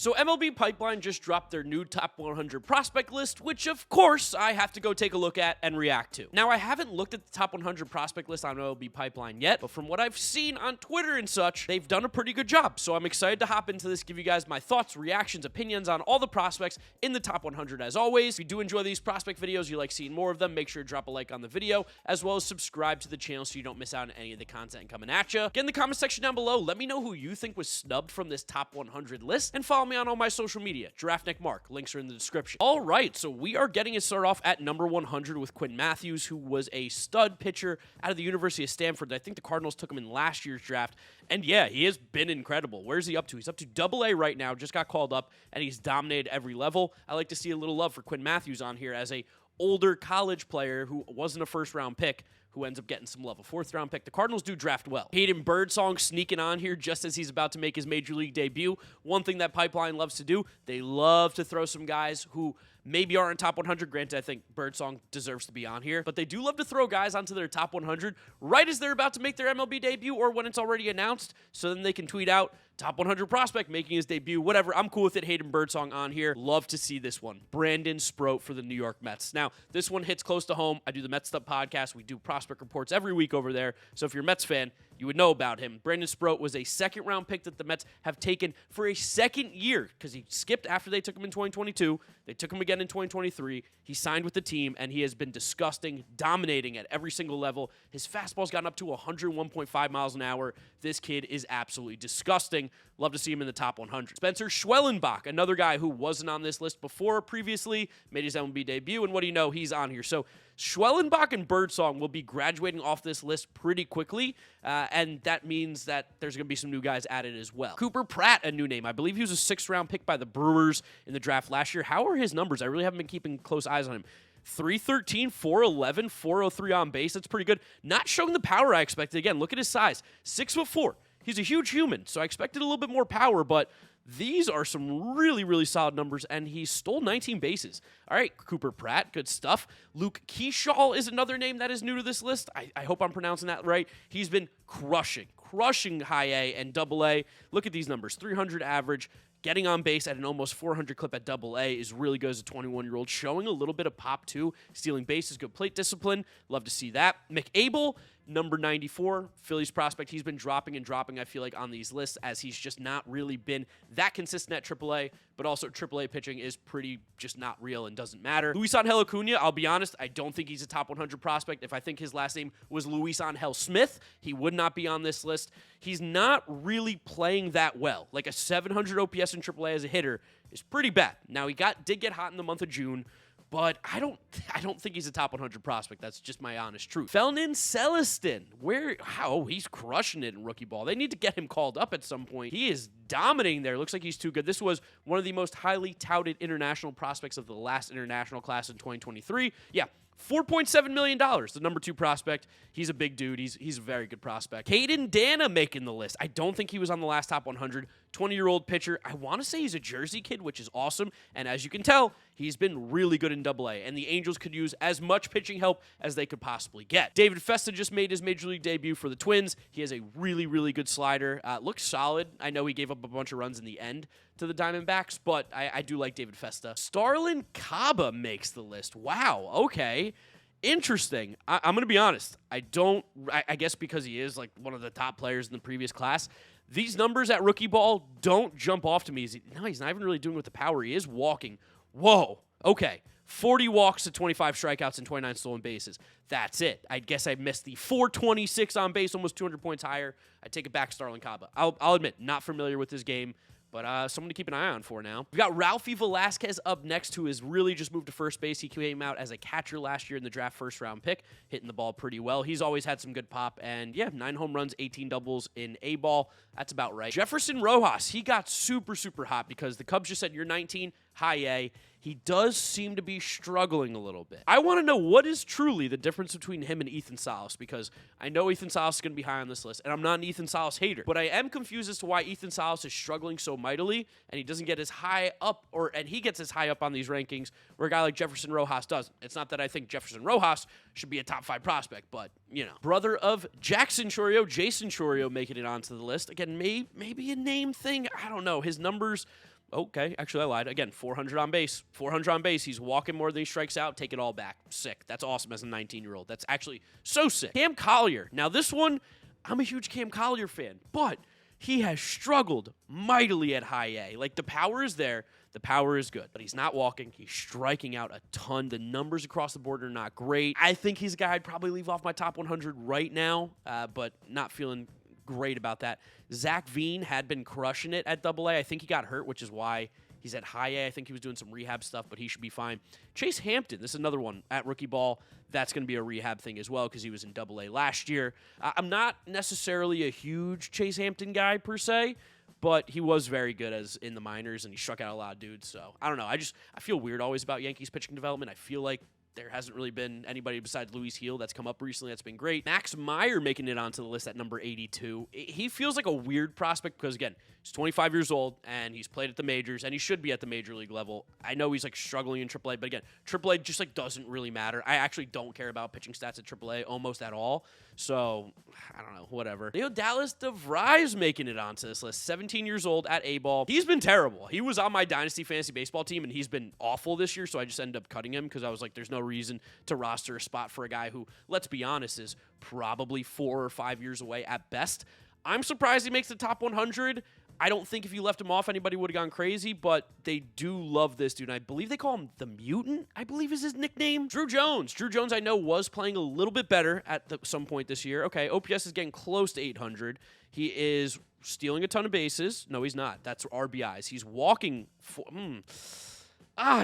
So MLB Pipeline just dropped their new top 100 prospect list, which of course I have to go take a look at and react to. Now, I haven't looked at the top 100 prospect list on MLB Pipeline yet, but from what I've seen on Twitter and such, they've done a pretty good job. So I'm excited to hop into this, give you guys my thoughts, reactions, opinions on all the prospects in the top 100 as always. If you do enjoy these prospect videos, you like seeing more of them, make sure to drop a like on the video, as well as subscribe to the channel so you don't miss out on any of the content coming at you. Get in the comment section down below, let me know who you think was snubbed from this top 100 list, and follow me on all my social media, GiraffeNeckMarc. Links are in the description. All right, so we are getting it started off at number 100 with Quinn Matthews, who was a stud pitcher out of the University of Stanford. I think the Cardinals took him in last year's draft, and yeah, he has been incredible. Where's he up to? He's up to AA right now, just got called up, and he's dominated every level. I like to see a little love for Quinn Matthews on here as a older college player who wasn't a first-round pick, who ends up getting some love. A fourth-round pick. The Cardinals do draft well. Hayden Birdsong sneaking on here just as he's about to make his Major League debut. One thing that Pipeline loves to do, they love to throw some guys who maybe aren't top 100. Granted, I think Birdsong deserves to be on here. But they do love to throw guys onto their top 100 right as they're about to make their MLB debut or when it's already announced, so then they can tweet out, top 100 prospect making his debut, whatever. I'm cool with it. Hayden Birdsong on here. Love to see this one. Brandon Sproat for the New York Mets. Now, this one hits close to home. I do the Mets Stuff podcast. We do prospect reports every week over there. So if you're a Mets fan, you would know about him. Brandon Sproat was a second-round pick that the Mets have taken for a second year because he skipped after they took him in 2022. They took him again in 2023. He signed with the team, and he has been disgusting, dominating at every single level. His fastball's gotten up to 101.5 miles an hour. This kid is absolutely disgusting. Love to see him in the top 100. Spencer Schwellenbach, another guy who wasn't on this list before previously, made his MLB debut, and what do you know? He's on here. So Schwellenbach and Birdsong will be graduating off this list pretty quickly, and that means that there's going to be some new guys added as well. Cooper Pratt, a new name. I believe he was a sixth-round pick by the Brewers in the draft last year. How are his numbers? I really haven't been keeping close eyes on him. 313, 411, 403 on base. That's pretty good. Not showing the power I expected. Again, look at his size. 6'4". He's a huge human, so I expected a little bit more power, but these are some really, really solid numbers, and he stole 19 bases. All right, Cooper Pratt, good stuff. Luke Keyshaw is another name that is new to this list. I hope I'm pronouncing that right. He's been crushing high A and double A. Look at these numbers, 300 average. Getting on base at an almost 400 clip at AA is really good as a 21-year-old, showing a little bit of pop, too. Stealing bases, good plate discipline. Love to see that. McAble, number 94, Phillies prospect. He's been dropping, I feel like, on these lists as he's just not really been that consistent at AAA, but also AAA pitching is pretty just not real and doesn't matter. Luisangel Acuna, I'll be honest, I don't think he's a top 100 prospect. If I think his last name was Luisangel Smith, he would not be on this list. He's not really playing that well. Like a 700 OPS in AAA as a hitter is pretty bad. Now, he did get hot in the month of June, but I don't think he's a top 100 prospect. That's just my honest truth. Felnin Celestin, he's crushing it in rookie ball. They need to get him called up at some point. He is dominating there. Looks like he's too good. This was one of the most highly touted international prospects of the last international class in 2023. Yeah. $4.7 million, the number 2 prospect. He's a big dude. He's a very good prospect. Caden Dana making the list. I don't think he was on the last top 100. 20-year-old pitcher. I want to say he's a Jersey kid, which is awesome. And as you can tell, he's been really good in AA. And the Angels could use as much pitching help as they could possibly get. David Festa just made his Major League debut for the Twins. He has a really, really good slider. Looks solid. I know he gave up a bunch of runs in the end to the Diamondbacks, but I do like David Festa. Starlin Caba makes the list. Wow, okay. Interesting. I'm going to be honest. I guess because he is like one of the top players in the previous class, these numbers at rookie ball don't jump off to me. He's not even really doing with the power. He is walking. Whoa, okay. 40 walks to 25 strikeouts and 29 stolen bases. That's it. I guess I missed the 426 on base, almost 200 points higher. I take it back, Starlin Caba. I'll admit, not familiar with his game, but someone to keep an eye on for now. We've got Ralphie Velasquez up next, who has really just moved to first base. He came out as a catcher last year in the draft, first-round pick, hitting the ball pretty well. He's always had some good pop, and yeah, 9 home runs, 18 doubles in A-ball. That's about right. Jefferson Rojas, he got super, super hot because the Cubs just said, you're 19, high A. He does seem to be struggling a little bit. I want to know what is truly the difference between him and Ethan Salas, because I know Ethan Salas is going to be high on this list, and I'm not an Ethan Salas hater, but I am confused as to why Ethan Salas is struggling so mightily, and he doesn't get as high up, and he gets as high up on these rankings, where a guy like Jefferson Rojas doesn't. It's not that I think Jefferson Rojas should be a top 5 prospect, but, you know. Brother of Jackson Chourio, Jason Chourio, making it onto the list. Again, maybe a name thing. I don't know. His numbers Okay, actually I lied. Again, 400 on base. 400 on base. He's walking more than he strikes out. Take it all back. Sick. That's awesome as a 19-year-old. That's actually so sick. Cam Collier. Now this one, I'm a huge Cam Collier fan, but he has struggled mightily at high A. Like, the power is there. The power is good, but he's not walking. He's striking out a ton. The numbers across the board are not great. I think he's a guy I'd probably leave off my top 100 right now, but not feeling great about that. Zach Veen had been crushing it at AA. I think he got hurt, which is why he's at high A. I think he was doing some rehab stuff, but he should be fine. Chase Hampton, this is another one at rookie ball. That's going to be a rehab thing as well because he was in AA last year. I'm not necessarily a huge Chase Hampton guy per se, but he was very good as in the minors, and he struck out a lot of dudes. So I don't know. I feel weird always about Yankees pitching development. I feel like there hasn't really been anybody besides Luis Heel that's come up recently that's been great. Max Meyer making it onto the list at number 82. He feels like a weird prospect because, again, he's 25 years old, and he's played at the majors, and he should be at the major league level. I know he's, like, struggling in AAA, but, again, AAA just, like, doesn't really matter. I actually don't care about pitching stats at AAA almost at all. So, I don't know, whatever. Leo Dallas DeVries making it onto this list. 17 years old at A-ball. He's been terrible. He was on my Dynasty Fantasy Baseball team, and he's been awful this year, so I just ended up cutting him because I was like, there's no reason to roster a spot for a guy who, let's be honest, is probably 4 or 5 years away at best. I'm surprised he makes the top 100. I don't think if you left him off, anybody would have gone crazy, but they do love this dude. And I believe they call him the Mutant, I believe is his nickname. Drew Jones. Drew Jones, I know, was playing a little bit better at some point this year. Okay, OPS is getting close to 800. He is stealing a ton of bases. No, he's not. That's RBIs. He's walking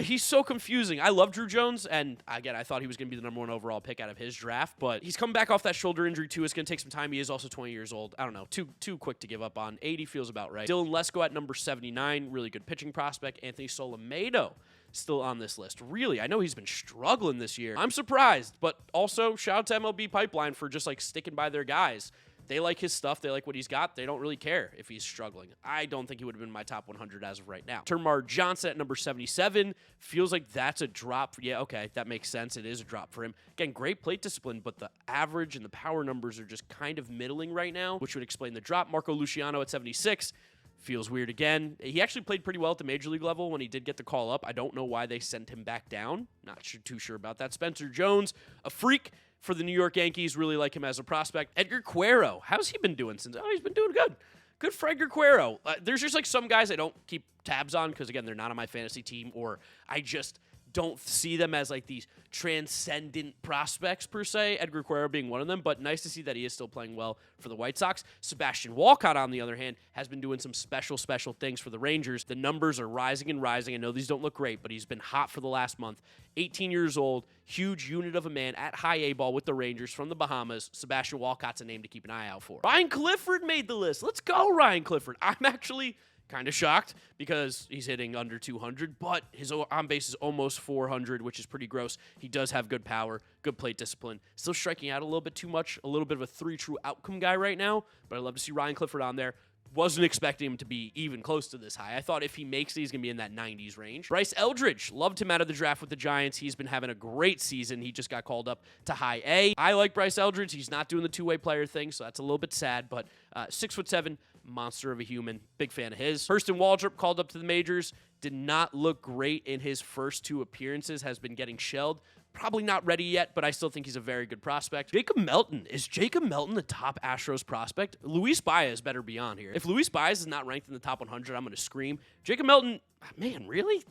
he's so confusing. I love Drew Jones, and again, I thought he was going to be the number 1 overall pick out of his draft, but he's coming back off that shoulder injury, too. It's going to take some time. He is also 20 years old. I don't know. Too quick to give up on. 80 feels about right. Dylan Lesko at number 79. Really good pitching prospect. Anthony Solomedo still on this list. Really, I know he's been struggling this year. I'm surprised, but also shout out to MLB Pipeline for just, like, sticking by their guys. They like his stuff. They like what he's got. They don't really care if he's struggling. I don't think he would have been my top 100 as of right now. Termar Johnson at number 77. Feels like that's a drop. Yeah, okay, that makes sense. It is a drop for him. Again, great plate discipline, but the average and the power numbers are just kind of middling right now, which would explain the drop. Marco Luciano at 76. Feels weird again. He actually played pretty well at the major league level when he did get the call up. I don't know why they sent him back down. Not too sure about that. Spencer Jones, a freak for the New York Yankees. Really like him as a prospect. Edgar Cuero. How's he been doing since? Oh, he's been doing good. Good for Edgar Cuero. There's just like some guys I don't keep tabs on because, again, they're not on my fantasy team, or I just don't see them as like these transcendent prospects per se, Edgar Cuero being one of them, but nice to see that he is still playing well for the White Sox. Sebastian Walcott, on the other hand, has been doing some special things for the Rangers. The numbers are rising and rising. I know these don't look great, but he's been hot for the last month. 18 years old, huge unit of a man at high A ball with the Rangers from the Bahamas. Sebastian Walcott's a name to keep an eye out for. Ryan Clifford made the list. Let's go, Ryan Clifford. I'm actually kind of shocked because he's hitting under 200, but his on base is almost 400, which is pretty gross. He does have good power, good plate discipline. Still striking out a little bit too much, a little bit of a 3 true outcome guy right now, but I'd love to see Ryan Clifford on there. Wasn't expecting him to be even close to this high. I thought if he makes it, he's going to be in that 90s range. Bryce Eldridge, loved him out of the draft with the Giants. He's been having a great season. He just got called up to high A. I like Bryce Eldridge. He's not doing the two-way player thing, so that's a little bit sad, but 6'7", monster of a human. Big fan of his. Hurston Waldrop called up to the majors. Did not look great in his first 2 appearances. Has been getting shelled. Probably not ready yet, but I still think he's a very good prospect. Jacob Melton. Is Jacob Melton the top Astros prospect? Luis Baez better be on here. If Luis Baez is not ranked in the top 100, I'm going to scream. Jacob Melton, man, really?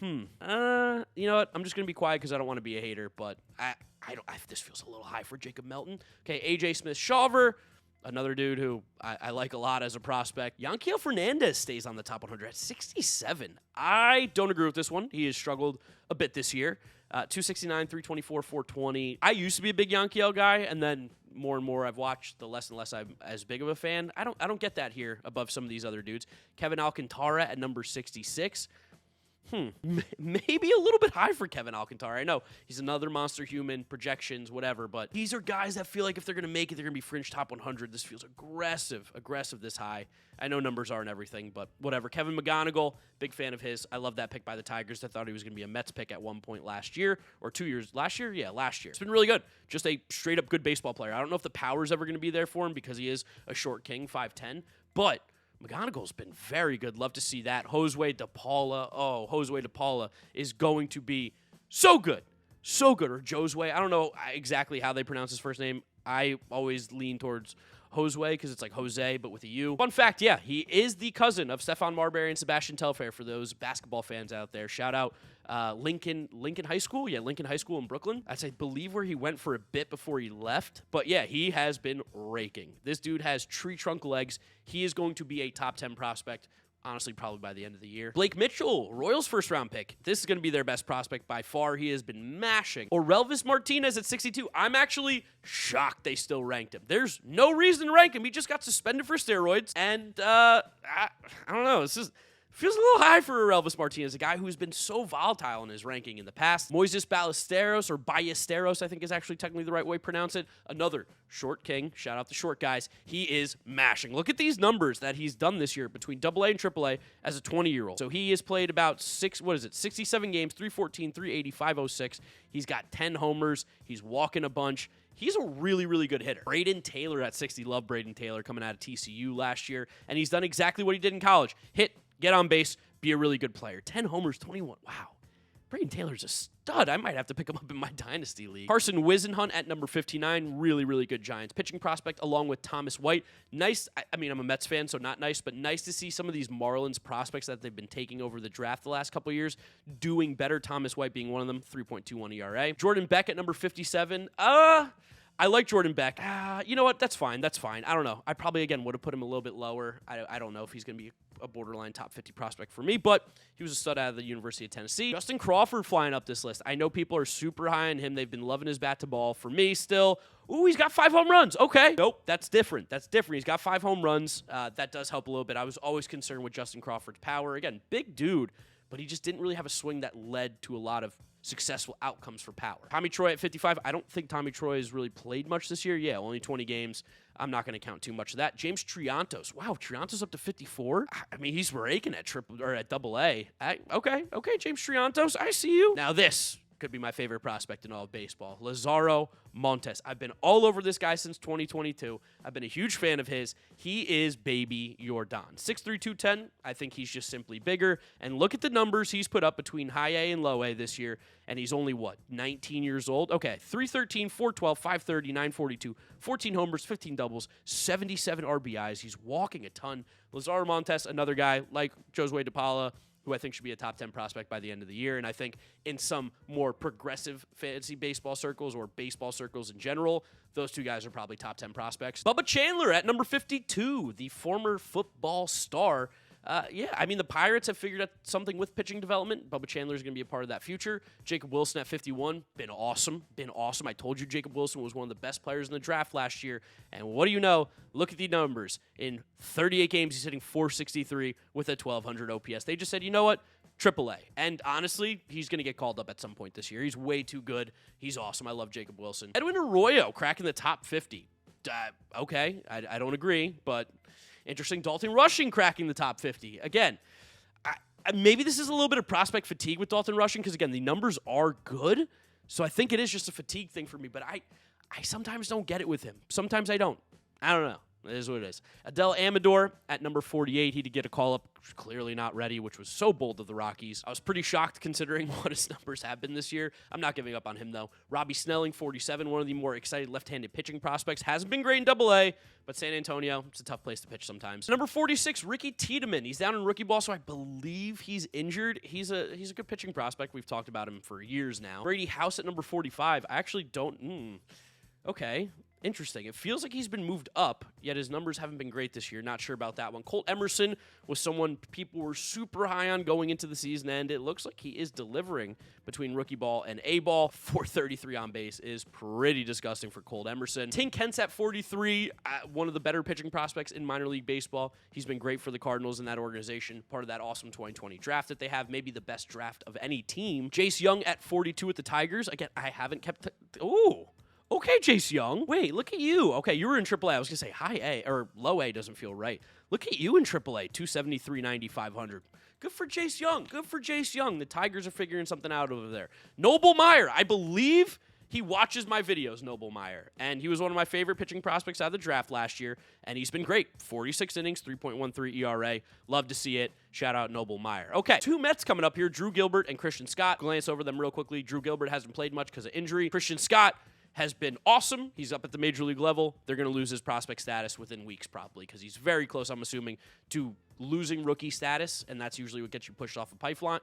You know what? I'm just going to be quiet because I don't want to be a hater, but this feels a little high for Jacob Melton. Okay, AJ Smith-Shawver. Another dude who I like a lot as a prospect. Yanquiel Fernandez stays on the top 100 at 67. I don't agree with this one. He has struggled a bit this year. 269, 324, 420. I used to be a big Yanquiel guy, and then more and more I've watched, the less and less I'm as big of a fan. I don't get that here above some of these other dudes. Kevin Alcantara at number 66. Maybe a little bit high for Kevin Alcantara. I know he's another monster human, projections, whatever, but these are guys that feel like if they're going to make it, they're going to be fringe top 100. This feels aggressive this high. I know numbers aren't everything, but whatever. Kevin McGonigal, big fan of his. I love that pick by the Tigers. I thought he was going to be a Mets pick at one point last year, or 2 years. Last year? Yeah, last year. It's been really good. Just a straight-up good baseball player. I don't know if the power is ever going to be there for him because he is a short king, 5'10", but McGonagall's been very good. Love to see that. Josue DePaula. Oh, Josue DePaula is going to be so good. So good. Or Josue. I don't know exactly how they pronounce his first name. I always lean towards Josue because it's like Jose, but with a U. Fun fact, yeah, he is the cousin of Stephon Marbury and Sebastian Telfair for those basketball fans out there. Shout out Lincoln High School. Yeah, Lincoln High School in Brooklyn. That's, I believe, where he went for a bit before he left. But yeah, he has been raking. This dude has tree trunk legs. He is going to be a top 10 prospect. Honestly, probably by the end of the year. Blake Mitchell, Royals first-round pick. This is going to be their best prospect by far. He has been mashing. Orelvis Martinez at 62. I'm actually shocked they still ranked him. There's no reason to rank him. He just got suspended for steroids. And, I don't know. Feels a little high for Orelvis Martinez, a guy who's been so volatile in his ranking in the past. Moises Ballesteros, I think is actually technically the right way to pronounce it. Another short king. Shout out the short guys. He is mashing. Look at these numbers that he's done this year between AA and AAA as a 20-year-old. So he has played about 67 games, 314, 380, 506. He's got 10 homers. He's walking a bunch. He's a really, really good hitter. Braden Taylor at 60. Love Braden Taylor coming out of TCU last year. And he's done exactly what he did in college. Hit, get on base, be a really good player. 10 homers, 21. Wow. Braden Taylor's a stud. I might have to pick him up in my Dynasty League. Carson Wisenhunt at number 59. Really, really good Giants pitching prospect, along with Thomas White. Nice. I mean, I'm a Mets fan, so not nice, but nice to see some of these Marlins prospects that they've been taking over the draft the last couple of years doing better. Thomas White being one of them, 3.21 ERA. Jordan Beck at number 57. I like Jordan Beck. You know what? That's fine. I don't know. I probably, again, would have put him a little bit lower. I don't know if he's going to be a borderline top 50 prospect for me, but he was a stud out of the University of Tennessee. Justin Crawford flying up this list. I know people are super high on him. They've been loving his bat to ball. For me, still, ooh, he's got 5 home runs. Okay. Nope, that's different. He's got 5 home runs. That does help a little bit. I was always concerned with Justin Crawford's power. Again, big dude, but he just didn't really have a swing that led to a lot of successful outcomes for power. Tommy Troy at 55. I don't think Tommy Troy has really played much this year. Yeah, only 20 games. I'm not going to count too much of that. James Triantos. Wow, Triantos up to 54. I mean, he's raking at AA. Okay, James Triantos. I see you. Now this could be my favorite prospect in all of baseball. Lazaro Montes. I've been all over this guy since 2022. I've been a huge fan of his. He is baby Jordan. 6'3", 210. I think he's just simply bigger. And look at the numbers he's put up between high A and low A this year. And he's only, 19 years old? Okay, 313, 412, 530, 942, 14 homers, 15 doubles, 77 RBIs. He's walking a ton. Lazaro Montes, another guy like Josue DePaula, who I think should be a top 10 prospect by the end of the year. And I think in some more progressive fantasy baseball circles or baseball circles in general, those two guys are probably top 10 prospects. Bubba Chandler at number 52, the former football star. I mean, the Pirates have figured out something with pitching development. Bubba Chandler is going to be a part of that future. Jacob Wilson at 51, been awesome. I told you Jacob Wilson was one of the best players in the draft last year. And what do you know? Look at the numbers. In 38 games, he's hitting .463 with a 1,200 OPS. They just said, you know what? AAA. And honestly, he's going to get called up at some point this year. He's way too good. He's awesome. I love Jacob Wilson. Edwin Arroyo cracking the top 50. Okay, I don't agree, but interesting. Dalton Rushing cracking the top 50. Again, maybe this is a little bit of prospect fatigue with Dalton Rushing because, again, the numbers are good. So I think it is just a fatigue thing for me. But I sometimes don't get it with him. Sometimes I don't. I don't know. It is what it is. Adel Amador at number 48. He did get a call-up. Clearly not ready, which was so bold of the Rockies. I was pretty shocked considering what his numbers have been this year. I'm not giving up on him, though. Robbie Snelling, 47, one of the more excited left-handed pitching prospects. Hasn't been great in AA, but San Antonio, it's a tough place to pitch sometimes. Number 46, Ricky Tiedemann. He's down in rookie ball, so I believe he's injured. He's a good pitching prospect. We've talked about him for years now. Brady House at number 45. I actually don't... Okay. Interesting. It feels like he's been moved up, yet his numbers haven't been great this year. Not sure about that one. Colt Emerson was someone people were super high on going into the season, and it looks like he is delivering between rookie ball and A ball. 433 on base is pretty disgusting for Colt Emerson. Tink Kent's at 43, one of the better pitching prospects in minor league baseball. He's been great for the Cardinals in that organization, part of that awesome 2020 draft that they have, maybe the best draft of any team. Jace Young at 42 with the Tigers. Again, I haven't kept... Ooh. Okay, Jace Young. Wait, look at you. Okay, you were in AAA. I was going to say high A, or low A doesn't feel right. Look at you in AAA, 270, 390, 500. Good for Jace Young. The Tigers are figuring something out over there. Noble Meyer, I believe He watches my videos, Noble Meyer, and he was one of my favorite pitching prospects out of the draft last year, and he's been great. 46 innings, 3.13 ERA. Love to see it. Shout out Noble Meyer. Okay, 2 Mets coming up here, Drew Gilbert and Christian Scott. Glance over them real quickly. Drew Gilbert hasn't played much because of injury. Christian Scott has been awesome. He's up at the major league level. They're going to lose his prospect status within weeks probably because he's very close, I'm assuming, to losing rookie status, and that's usually what gets you pushed off a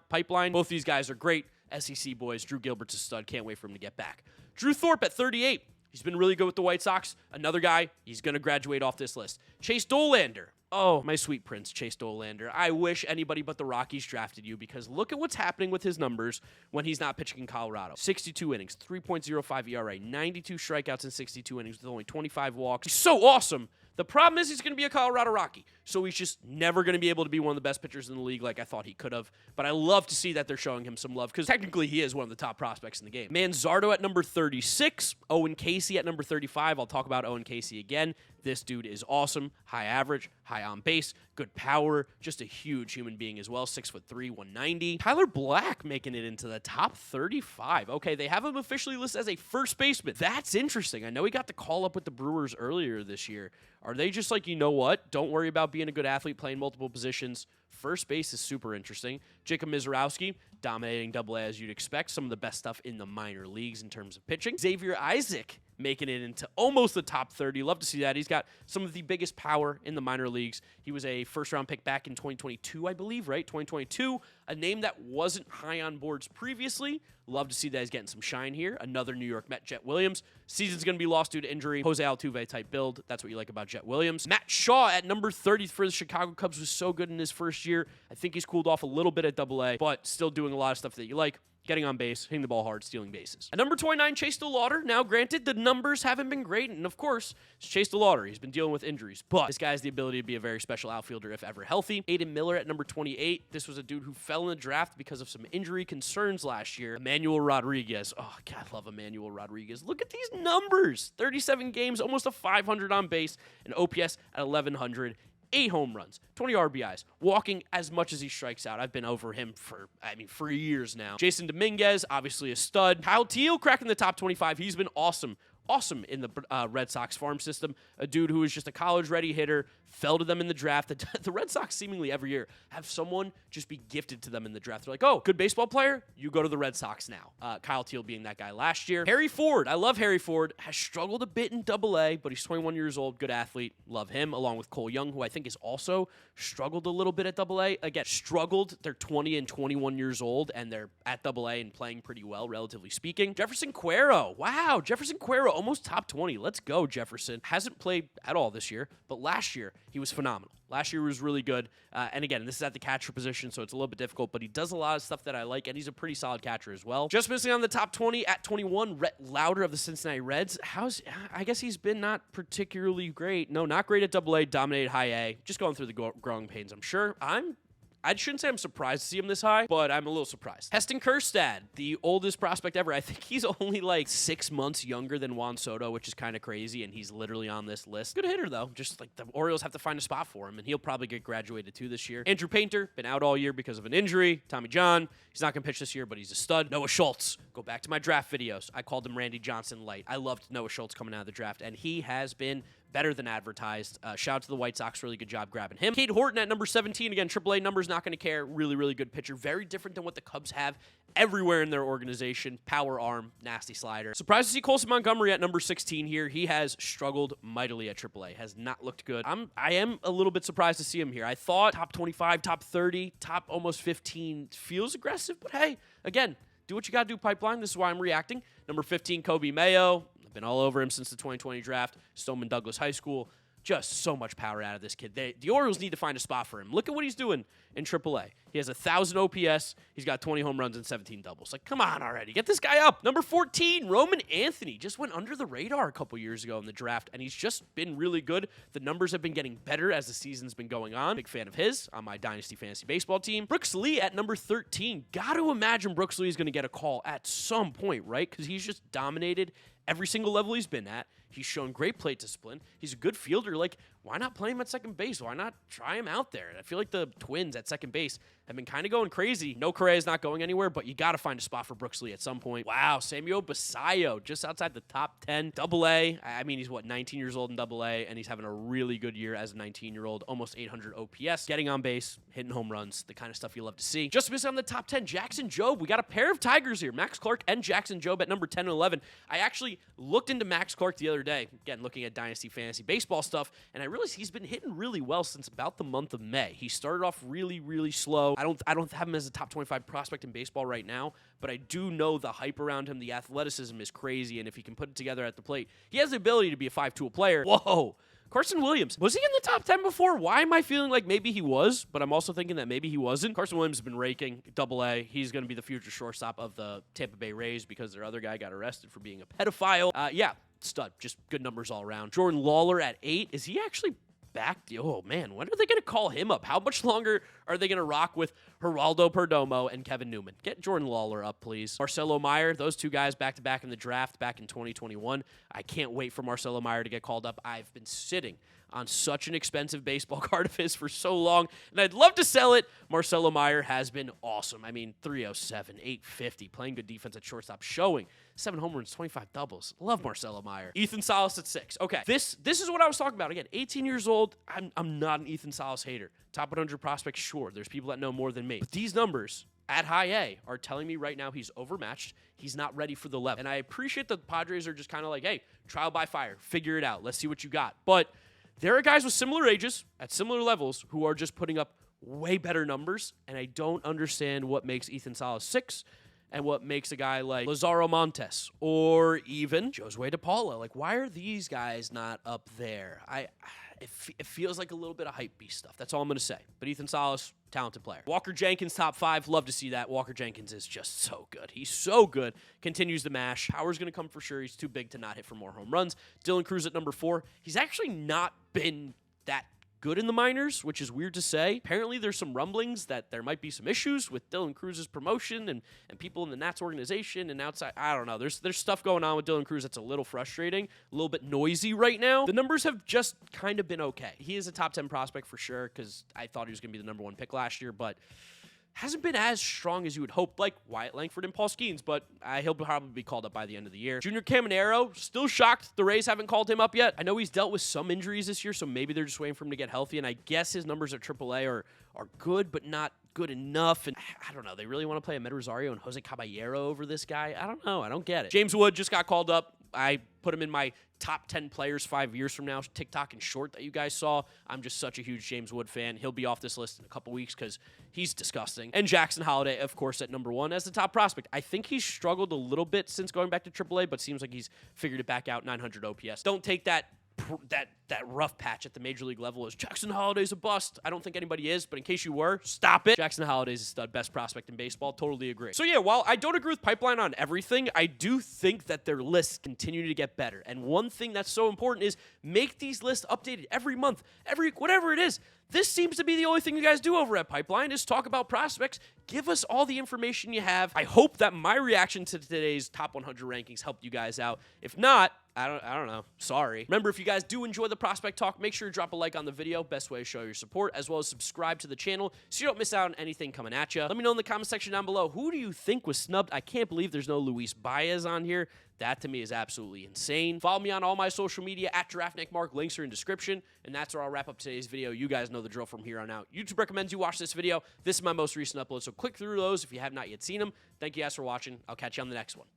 pipeline. Both these guys are great SEC boys. Drew Gilbert's a stud. Can't wait for him to get back. Drew Thorpe at 38. He's been really good with the White Sox. Another guy, he's going to graduate off this list. Chase Dolander. Oh, my sweet prince, Chase Dolander. I wish anybody but the Rockies drafted you because look at what's happening with his numbers when he's not pitching in Colorado. 62 innings, 3.05 ERA, 92 strikeouts in 62 innings with only 25 walks. He's so awesome. The problem is he's going to be a Colorado Rocky, so he's just never going to be able to be one of the best pitchers in the league like I thought he could have. But I love to see that they're showing him some love because technically he is one of the top prospects in the game. Manzardo at number 36, Owen Casey at number 35. I'll talk about Owen Casey again. This dude is awesome. High average, high on base, good power, just a huge human being as well. 6'3", 190. Tyler Black making it into the top 35. Okay, they have him officially listed as a first baseman. That's interesting. I know he got the call up with the Brewers earlier this year. Are they just like, you know what? Don't worry about being a good athlete, playing multiple positions. First base is super interesting. Jacob Mizorowski, dominating Double-A as you'd expect. Some of the best stuff in the minor leagues in terms of pitching. Xavier Isaac making it into almost the top 30. Love to see that. He's got some of the biggest power in the minor leagues. He was a first-round pick back in 2022, I believe, right? 2022, a name that wasn't high on boards previously. Love to see that he's getting some shine here. Another New York Met, Jet Williams. Season's going to be lost due to injury. Jose Altuve type build. That's what you like about Jet Williams. Matt Shaw at number 30 for the Chicago Cubs was so good in his first year. I think he's cooled off a little bit at Double-A, but still doing a lot of stuff that you like. Getting on base, hitting the ball hard, stealing bases. At number 29, Chase DeLauder. Now, granted, the numbers haven't been great, and of course, it's Chase DeLauder. He's been dealing with injuries, but this guy has the ability to be a very special outfielder if ever healthy. Aiden Miller at number 28. This was a dude who fell in the draft because of some injury concerns last year. Emmanuel Rodriguez. Oh, God, I love Emmanuel Rodriguez. Look at these numbers. 37 games, almost a 500 on base, an OPS at 1,100. 8 home runs, 20 RBIs, walking as much as he strikes out. I've been over him for years now. Jason Dominguez, obviously a stud. Kyle Teal cracking the top 25. He's been awesome in the Red Sox farm system. A dude who is just a college-ready hitter, fell to them in the draft. The Red Sox seemingly every year have someone just be gifted to them in the draft. They're like, oh, good baseball player? You go to the Red Sox now. Kyle Teal being that guy last year. Harry Ford. I love Harry Ford. Has struggled a bit in Double-A, but he's 21 years old. Good athlete. Love him, along with Cole Young, who I think is also struggled a little bit at Double-A. Again, struggled. They're 20 and 21 years old, and they're at Double-A and playing pretty well, relatively speaking. Jefferson Cuero. Wow, Jefferson Cuero. Almost top 20. Let's go, Jefferson. Hasn't played at all this year, but last year he was phenomenal. Last year was really good. And again, this is at the catcher position, so it's a little bit difficult, but he does a lot of stuff that I like, and he's a pretty solid catcher as well. Just missing on the top 20 at 21, Rhett Lauder of the Cincinnati Reds. I guess he's been not particularly great. No, not great at Double-A, dominated High A. Just going through the growing pains, I'm sure. I shouldn't say I'm surprised to see him this high, but I'm a little surprised. Heston Kjerstad, the oldest prospect ever. I think he's only like 6 months younger than Juan Soto, which is kind of crazy, and he's literally on this list. Good hitter, though. Just like the Orioles have to find a spot for him, and he'll probably get graduated too this year. Andrew Painter, been out all year because of an injury. Tommy John, he's not going to pitch this year, but he's a stud. Noah Schultz, go back to my draft videos. I called him Randy Johnson light. I loved Noah Schultz coming out of the draft, and he has been better than advertised. Shout out to the White Sox. Really good job grabbing him. Cade Horton at number 17. Again, AAA numbers, not going to care. Really, really good pitcher. Very different than what the Cubs have everywhere in their organization. Power arm, nasty slider. Surprised to see Colson Montgomery at number 16 here. He has struggled mightily at AAA. Has not looked good. I am a little bit surprised to see him here. I thought top 25, top 30, top almost 15 feels aggressive, but hey, again, do what you got to do, Pipeline. This is why I'm reacting. Number 15, Kobe Mayo. I've been all over him since the 2020 draft. Stoneman Douglas High School. Just so much power out of this kid. The Orioles need to find a spot for him. Look at what he's doing in AAA. He has 1,000 OPS. He's got 20 home runs and 17 doubles. Like, come on already. Get this guy up. Number 14, Roman Anthony. Just went under the radar a couple years ago in the draft, and he's just been really good. The numbers have been getting better as the season's been going on. Big fan of his on my Dynasty Fantasy Baseball team. Brooks Lee at number 13. Got to imagine Brooks Lee is going to get a call at some point, right? Because he's just dominated every single level he's been at. He's shown great plate discipline. He's a good fielder. Like, why not play him at second base? Why not try him out there? I feel like the Twins at second base have been kind of going crazy. No, Correa is not going anywhere, but you got to find a spot for Brooks Lee at some point. Wow, Samuel Basallo, just outside the top 10. Double-A. I mean, he's, 19 years old in Double-A, and he's having a really good year as a 19-year-old. Almost 800 OPS. Getting on base, hitting home runs, the kind of stuff you love to see. Just missing on the top 10, Jackson Jobe. We got a pair of Tigers here. Max Clark and Jackson Jobe at number 10 and 11. I actually looked into Max Clark the other day, again, looking at Dynasty Fantasy Baseball stuff, and I realized he's been hitting really well since about the month of May. He started off really, really slow. I don't have him as a top 25 prospect in baseball right now, but I do know the hype around him, the athleticism is crazy, and if he can put it together at the plate, he has the ability to be a 5-tool player. Whoa! Carson Williams, was he in the top 10 before? Why am I feeling like maybe he was, but I'm also thinking that maybe he wasn't? Carson Williams has been raking, Double-A. He's going to be the future shortstop of the Tampa Bay Rays because their other guy got arrested for being a pedophile. Yeah, stud. Just good numbers all around. Jordan Lawler at 8. Is he actually back? Oh, man, when are they going to call him up? How much longer are they going to rock with Geraldo Perdomo and Kevin Newman? Get Jordan Lawler up, please. Marcelo Meyer, those two guys back-to-back in the draft back in 2021. I can't wait for Marcelo Meyer to get called up. I've been sitting on such an expensive baseball card of his for so long, and I'd love to sell it. Marcelo Meyer has been awesome. I mean, 307, 850, playing good defense at shortstop, showing 7 home runs, 25 doubles. Love Marcelo Meyer. Ethan Salas at 6. Okay, this is what I was talking about. Again, 18 years old. I'm not an Ethan Salas hater. Top 100 prospect, sure. There's people that know more than me. But these numbers at high A are telling me right now he's overmatched. He's not ready for the level. And I appreciate that the Padres are just kind of like, hey, trial by fire. Figure it out. Let's see what you got. But there are guys with similar ages, at similar levels, who are just putting up way better numbers, and I don't understand what makes Ethan Salas 6 and what makes a guy like Lazaro Montes or even Josue DePaula. Like, why are these guys not up there? It feels like a little bit of hype beast stuff. That's all I'm going to say. But Ethan Salas, talented player. Walker Jenkins, top 5. Love to see that. Walker Jenkins is just so good. He's so good. Continues to mash. Power's going to come for sure. He's too big to not hit for more home runs. Dylan Cruz at number 4. He's actually not been that good in the minors, which is weird to say. Apparently, there's some rumblings that there might be some issues with Dylan Cruz's promotion and people in the Nats organization and outside. I don't know. There's stuff going on with Dylan Cruz that's a little frustrating, a little bit noisy right now. The numbers have just kind of been okay. He is a top 10 prospect for sure because I thought he was going to be the number 1 pick last year, but hasn't been as strong as you would hope, like Wyatt Langford and Paul Skeens, but he'll probably be called up by the end of the year. Junior Caminero, still shocked the Rays haven't called him up yet. I know he's dealt with some injuries this year, so maybe they're just waiting for him to get healthy, and I guess his numbers at AAA are good, but not good enough, and I don't know. They really want to play Ahmed Rosario and Jose Caballero over this guy? I don't know. I don't get it. James Wood just got called up. I put him in my top 10 players 5 years from now, TikTok and short that you guys saw. I'm just such a huge James Wood fan. He'll be off this list in a couple weeks because he's disgusting. And Jackson Holliday, of course, at number 1 as the top prospect. I think he's struggled a little bit since going back to AAA, but seems like he's figured it back out, 900 OPS. Don't take that rough patch at the major league level as Jackson Holliday's a bust. I don't think anybody is, but in case you were, stop it. Jackson Holliday's a stud, best prospect in baseball. Totally agree. So yeah, while I don't agree with Pipeline on everything, I do think that their lists continue to get better. And one thing that's so important is make these lists updated every month, whatever it is. This seems to be the only thing you guys do over at Pipeline is talk about prospects. Give us all the information you have. I hope that my reaction to today's top 100 rankings helped you guys out. If not, I don't know. Sorry. Remember, if you guys do enjoy the prospect talk, make sure to drop a like on the video. Best way to show your support, as well as subscribe to the channel so you don't miss out on anything coming at you. Let me know in the comment section down below, who do you think was snubbed? I can't believe there's no Luis Baez on here. That, to me, is absolutely insane. Follow me on all my social media, at GiraffeNeckMarc. Links are in description. And that's where I'll wrap up today's video. You guys know the drill from here on out. YouTube recommends you watch this video. This is my most recent upload, so click through those if you have not yet seen them. Thank you guys for watching. I'll catch you on the next one.